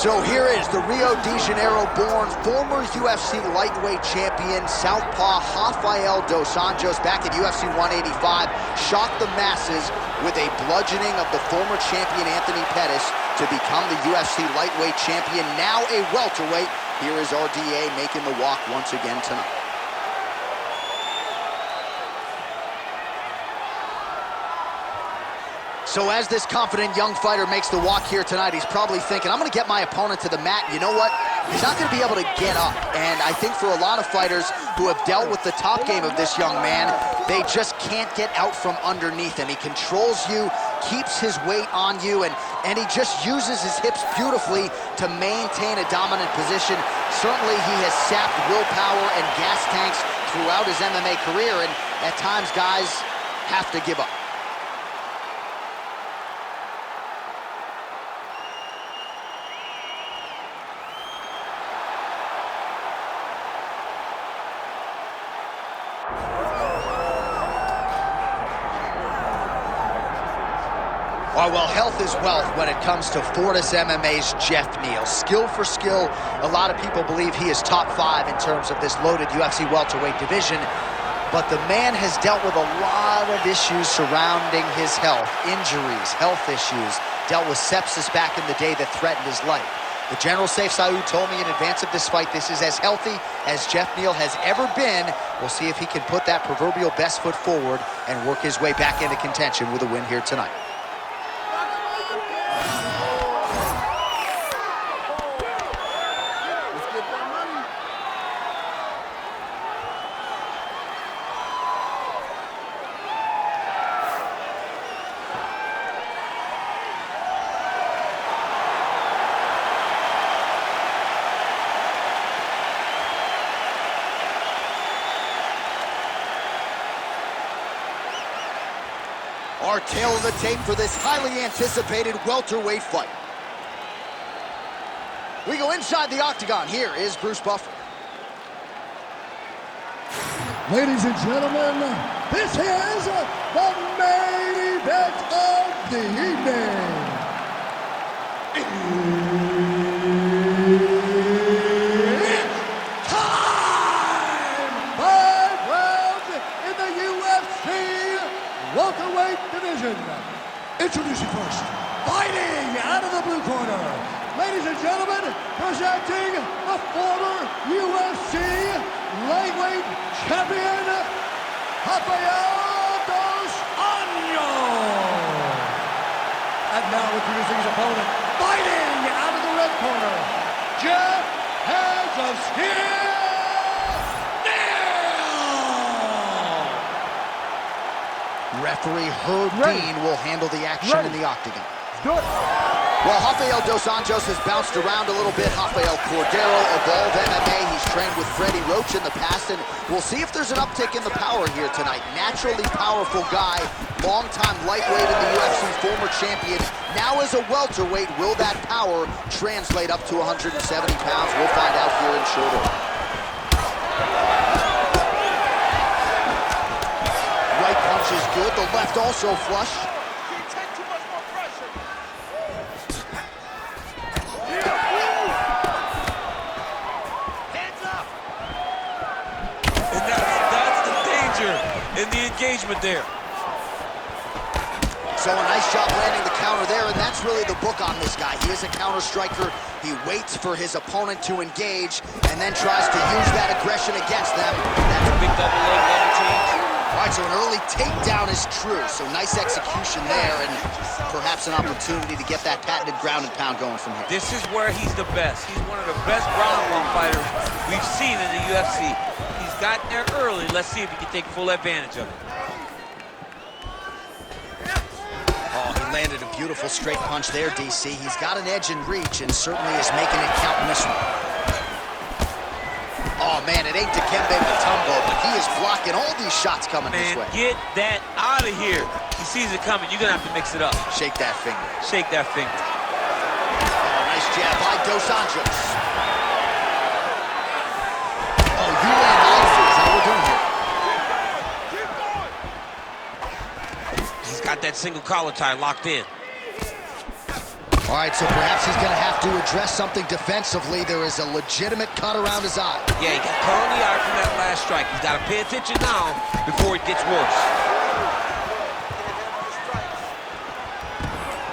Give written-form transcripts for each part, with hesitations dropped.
So here is the Rio de Janeiro-born former UFC lightweight champion, Southpaw Rafael dos Anjos, back at UFC 185, shocked the masses with a bludgeoning of the former champion Anthony Pettis to become the UFC lightweight champion, now a welterweight. Here is RDA making the walk once again tonight. So as this confident young fighter makes the walk here tonight, he's probably thinking, I'm gonna get my opponent to the mat. You know what? He's not gonna be able to get up. And I think for a lot of fighters who have dealt with the top game of this young man, they just can't get out from underneath him. He controls you, keeps his weight on you, and he just uses his hips beautifully to maintain a dominant position. Certainly he has sapped willpower and gas tanks throughout his MMA career, and at times guys have to give up. Well, health is wealth when it comes to Fortis MMA's Geoff Neal. Skill for skill, a lot of people believe he is top 5 in terms of this loaded UFC welterweight division. But the man has dealt with a lot of issues surrounding his health. Injuries, health issues, dealt with sepsis back in the day that threatened his life. The General Saif Saud told me in advance of this fight, this is as healthy as Geoff Neal has ever been. We'll see if he can put that proverbial best foot forward and work his way back into contention with a win here tonight. Our tail of the tape for this highly anticipated welterweight fight. We go inside the octagon. Here is Bruce Buffer. Ladies and gentlemen, this is the main event of the evening. It's time! 5 rounds in the UFC welterweight division. Introducing first, fighting out of the blue corner, ladies and gentlemen, presenting the former UFC lightweight champion, Rafael dos Anjos. And now introducing his opponent, fighting out of the red corner, Geoff Hands of Steel, Neal. Referee Herb Dean will handle the action in the octagon. Good. Well, Rafael dos Anjos has bounced around a little bit. Rafael Cordero, Evolve MMA. He's trained with Freddie Roach in the past, and we'll see if there's an uptick in the power here tonight. Naturally powerful guy, long-time lightweight in the UFC, former champion. Now as a welterweight, will that power translate up to 170 pounds? We'll find out here in short order. Right punch is good. The left also flush. In the engagement there. So a nice job landing the counter there, and that's really the book on this guy. He is a counter striker. He waits for his opponent to engage and then tries to use that aggression against them. That's a big double leg level change. All right, so an early takedown is true. So nice execution there, and perhaps an opportunity to get that patented ground and pound going from here. This is where he's the best. He's one of the best ground and pound fighters we've seen in the UFC. Gotten there early. Let's see if he can take full advantage of it. Oh, he landed a beautiful straight punch there, DC. He's got an edge in reach and certainly is making it count in this one. Oh, man, it ain't Dikembe Mutombo, but he is blocking all these shots coming this way. Get that out of here. He sees it coming. You're going to have to mix it up. Shake that finger. Shake that finger. Oh, nice jab by dos Anjos. Oh, you land He's got that single collar tie locked in. All right, so perhaps he's going to have to address something defensively. There is a legitimate cut around his eye. Yeah, he got cut on the eye from that last strike. He's got to pay attention now before it gets worse.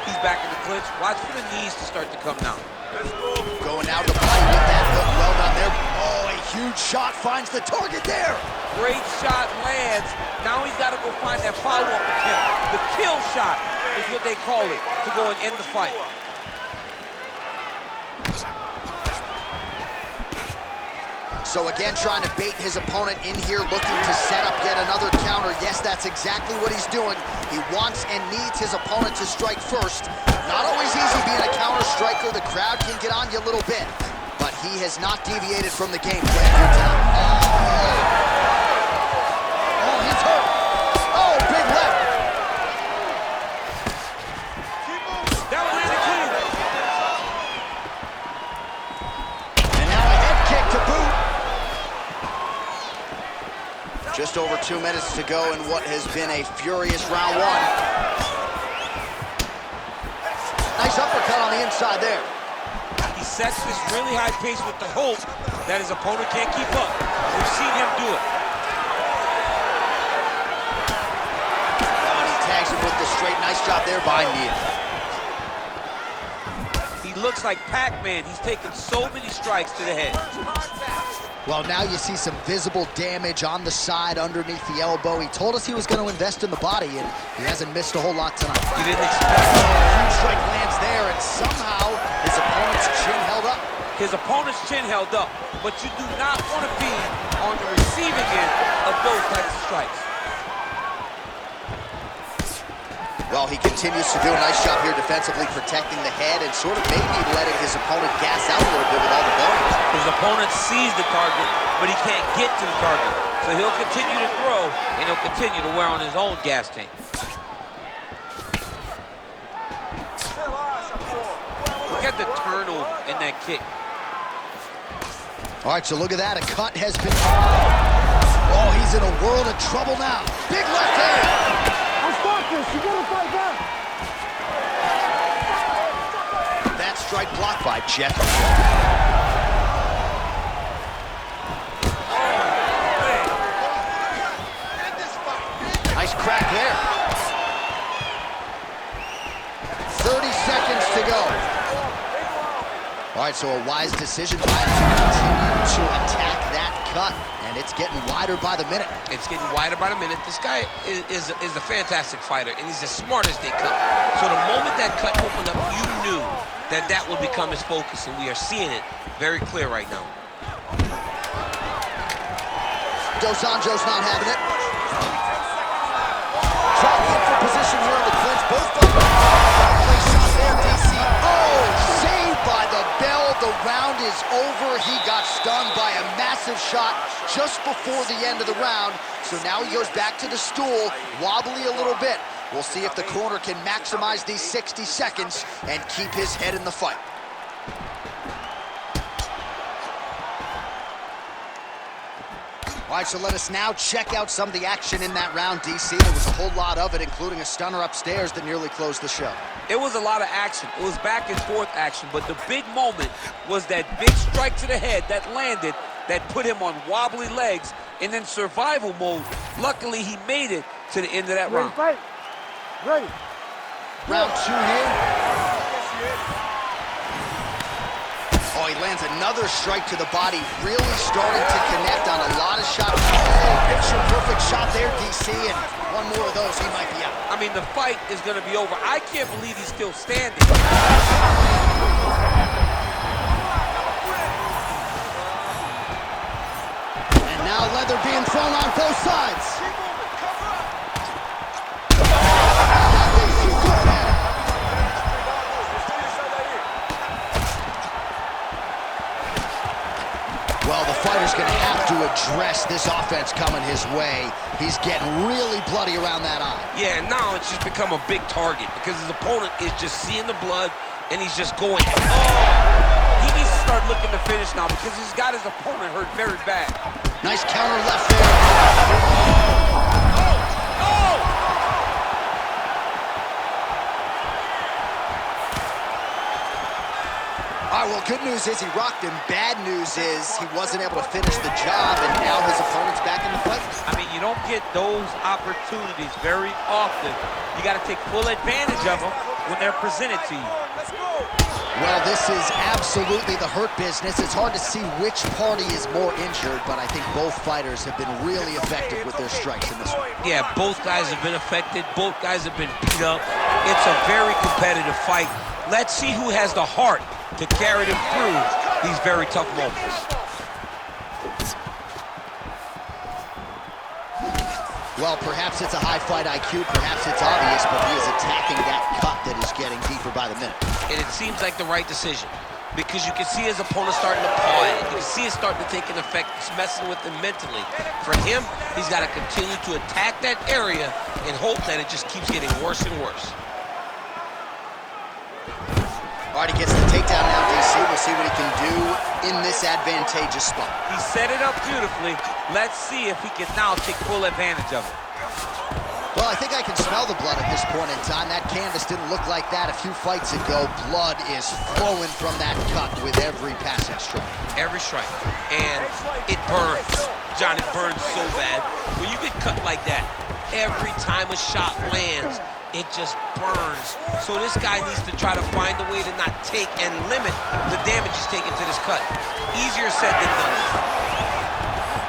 He's back in the clinch. Watch for the knees to start to come down. Going out of the body with that hook. Well done there. Oh, a huge shot finds the target there. Great shot lands. Now he's got to go find that follow-up attempt. The kill shot is what they call it, to go and end the fight. So again, trying to bait his opponent in here, looking to set up yet another counter. Yes, that's exactly what he's doing. He wants and needs his opponent to strike first. Not always easy being a counter striker. The crowd can get on you a little bit, but he has not deviated from the game plan here tonight. Oh, he's hurt. Oh, big left. That was really clean. And now a head kick to boot. Just over 2 minutes to go in what has been a furious round one. Nice uppercut on the inside there. He sets this really high pace with the hope that his opponent can't keep up. We've seen him do it. Oh, and he tags him with the straight. Nice job there by Neal. He looks like Pac-Man. He's taken so many strikes to the head. Well, now you see some visible damage on the side underneath the elbow. He told us he was going to invest in the body, and he hasn't missed a whole lot tonight. You didn't expect it. Huge strike lands there, and somehow his opponent's chin held up. His opponent's chin held up, but you do not want to be on the receiving end of those types of strikes. Well, he continues to do a nice job here defensively, protecting the head and sort of maybe letting his opponent gas out a little bit with all the volume. His opponent sees the target, but he can't get to the target. So he'll continue to throw, and he'll continue to wear on his own gas tank. Look at the turnover in that kick. All right, so look at that. A cut has been... Oh, he's in a world of trouble now. Big left hand. You gotta fight back. That strike blocked by Geoff. Nice crack there. 30 seconds to go. All right, so a wise decision by him to continue to attack that cut. And it's getting wider by the minute. It's getting wider by the minute. This guy is a fantastic fighter, and he's as smart as they come. So the moment that cut opened up, you knew that that would become his focus, and we are seeing it very clear right now. Anjos not having it. Trying in for position here on the clinch. Both fighters shot there, DC. Oh, saved by the bell. The round is over. He got stunned by a massive shot just before the end of the round. So now he goes back to the stool, wobbly a little bit. We'll see if the corner can maximize these 60 seconds and keep his head in the fight. All right, so let us now check out some of the action in that round, DC. There was a whole lot of it, including a stunner upstairs that nearly closed the show. It was a lot of action. It was back and forth action, but the big moment was that big strike to the head that landed, that put him on wobbly legs, and then survival mode. Luckily, he made it to the end of that round. Fight. Ready. Round two here. Oh, he lands another strike to the body, really starting to connect on a lot of shots. Oh, picture-perfect shot there, DC, and one more of those, he might be out. I mean, the fight is going to be over. I can't believe he's still standing. And now leather being thrown on both sides. Well, the fighter's going to have to address this offense coming his way. He's getting really bloody around that eye. Yeah, and now it's just become a big target because his opponent is just seeing the blood and he's just going, oh! He needs to start looking to finish now because he's got his opponent hurt very bad. Nice counter left there. All right, well, good news is he rocked him. Bad news is he wasn't able to finish the job, and now his opponent's back in the fight. I mean, you don't get those opportunities very often. You got to take full advantage of them when they're presented to you. Well, this is absolutely the hurt business. It's hard to see which party is more injured, but I think both fighters have been really effective with their strikes in this one. Yeah, both guys have been affected. Both guys have been beat up. It's a very competitive fight. Let's see who has the heart to carry them through these very tough moments. Well, perhaps it's a high fight IQ, perhaps it's obvious, but he is attacking that cut that is getting deeper by the minute. And it seems like the right decision, because you can see his opponent starting to paw at it. You can see it starting to take an effect. It's messing with him mentally. For him, he's got to continue to attack that area and hope that it just keeps getting worse and worse. All right, he gets the takedown now, DC. We'll see what he can do in this advantageous spot. He set it up beautifully. Let's see if he can now take full advantage of it. Well, I think I can smell the blood at this point in time. That canvas didn't look like that a few fights ago. Blood is flowing from that cut with every passing strike. Every strike. And it burns. John, it burns so bad. When you get cut like that, every time a shot lands, it just burns. So this guy needs to try to find a way to not take and limit the damage he's taking to this cut. Easier said than done.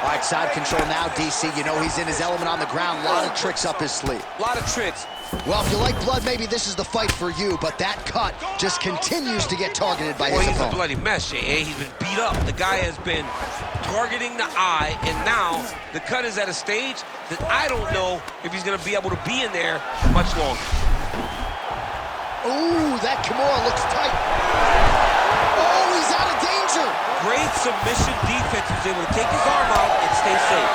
All right, side control now, DC. You know he's in his element on the ground. A lot of tricks up his sleeve. A lot of tricks. Well, if you like blood, maybe this is the fight for you, but that cut just continues to get targeted by his opponent. He's a bloody mess, Jay. He's been beat up. The guy has been targeting the eye, and now the cut is at a stage that I don't know if he's going to be able to be in there much longer. Ooh, that Kimura looks tight. Oh, he's out of danger. Great submission defense. He's able to take his arm out and stay safe.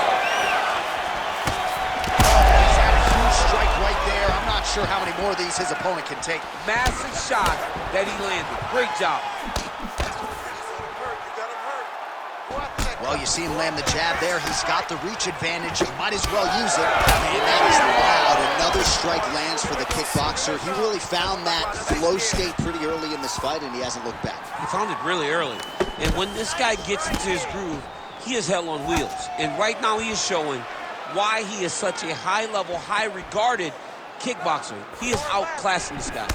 He's had a huge strike right there. I'm not sure how many more of these his opponent can take. Massive shot that he landed. Great job. Well, you see him land the jab there. He's got the reach advantage. Might as well use it. And that is loud. Another strike lands for the kickboxer. He really found that flow state pretty early in this fight, and he hasn't looked back. He found it really early. And when this guy gets into his groove, he is hell on wheels. And right now he is showing why he is such a high-level, high-regarded kickboxer. He is outclassing this guy.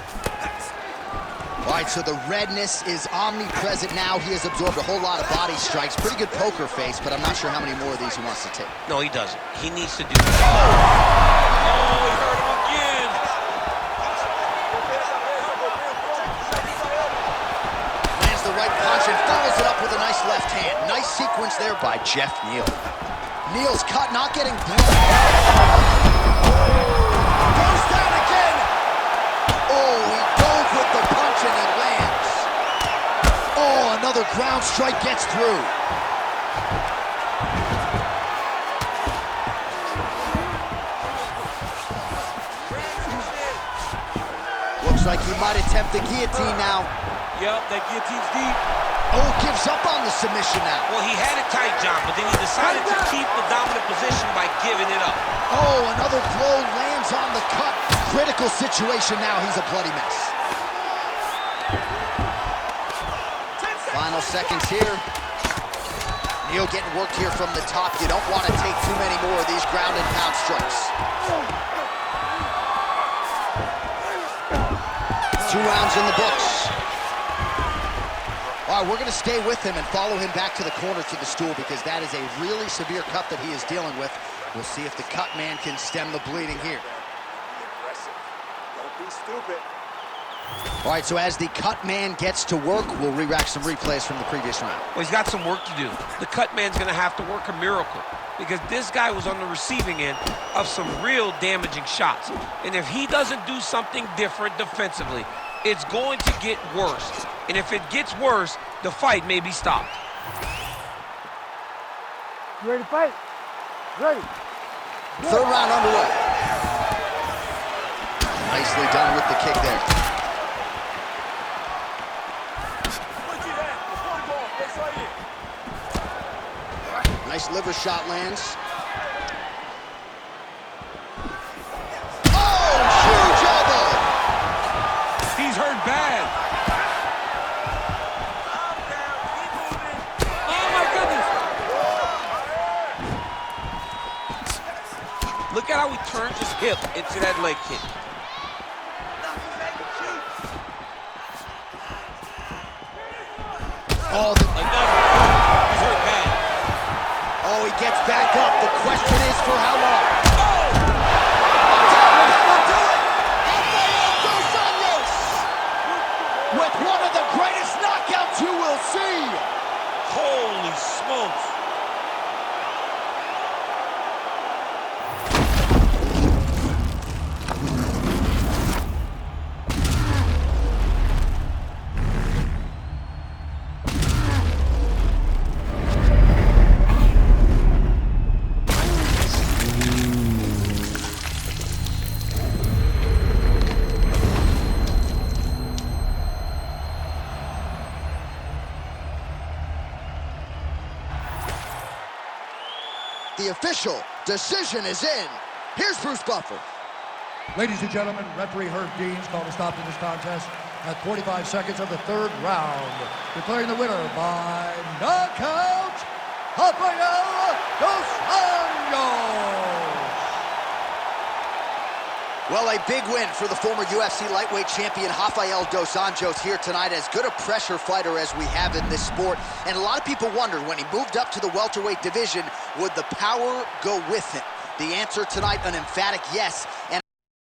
All right, so the redness is omnipresent now. He has absorbed a whole lot of body strikes. Pretty good poker face, but I'm not sure how many more of these he wants to take. No, he doesn't. He needs to do that. Oh, he hurt him again. Lands the right punch and follows it up with a nice left hand. Nice sequence there by Geoff Neal. Neal's cut, not getting blood. Goes down again. Oh, he dove with the punch and he lands. Oh, another ground strike gets through. Looks like he might attempt the guillotine now. Yep, that guillotine's deep. Oh, gives up on the submission now. Well, he had it tight, John, but then he decided to keep the dominant position by giving it up. Oh, another blow lands on the cut. Critical situation now. He's a bloody mess. Final seconds here. Neal getting worked here from the top. You don't want to take too many more of these ground and pound strikes. 2 rounds in the books. All right, we're going to stay with him and follow him back to the corner to the stool because that is a really severe cut that he is dealing with. We'll see if the cut man can stem the bleeding here. Don't be stupid. All right, so as the cut man gets to work, we'll re-rack some replays from the previous round. Well, he's got some work to do. The cut man's going to have to work a miracle because this guy was on the receiving end of some real damaging shots. And if he doesn't do something different defensively, it's going to get worse. And if it gets worse, the fight may be stopped. You ready to fight? Ready. Third round underway. Nicely done with the kick there. Nice liver shot lands. Oh, huge elbow! He's hurt bad. Look at how he turns his hip into that leg kick. Oh, Another. He's hurt bad. oh, he gets back up. The question is for how long? Rafael dos Anjos with one of the greatest knockouts you will see. Holy smokes. The official decision is in. Here's Bruce Buffer. Ladies and gentlemen, referee Herb Dean's called a stop to this contest at 45 seconds of the third round, declaring the winner by knockout, Rafael dos Anjos. Well, a big win for the former UFC lightweight champion Rafael dos Anjos here tonight. As good a pressure fighter as we have in this sport. And a lot of people wondered when he moved up to the welterweight division, would the power go with him? The answer tonight, an emphatic yes. And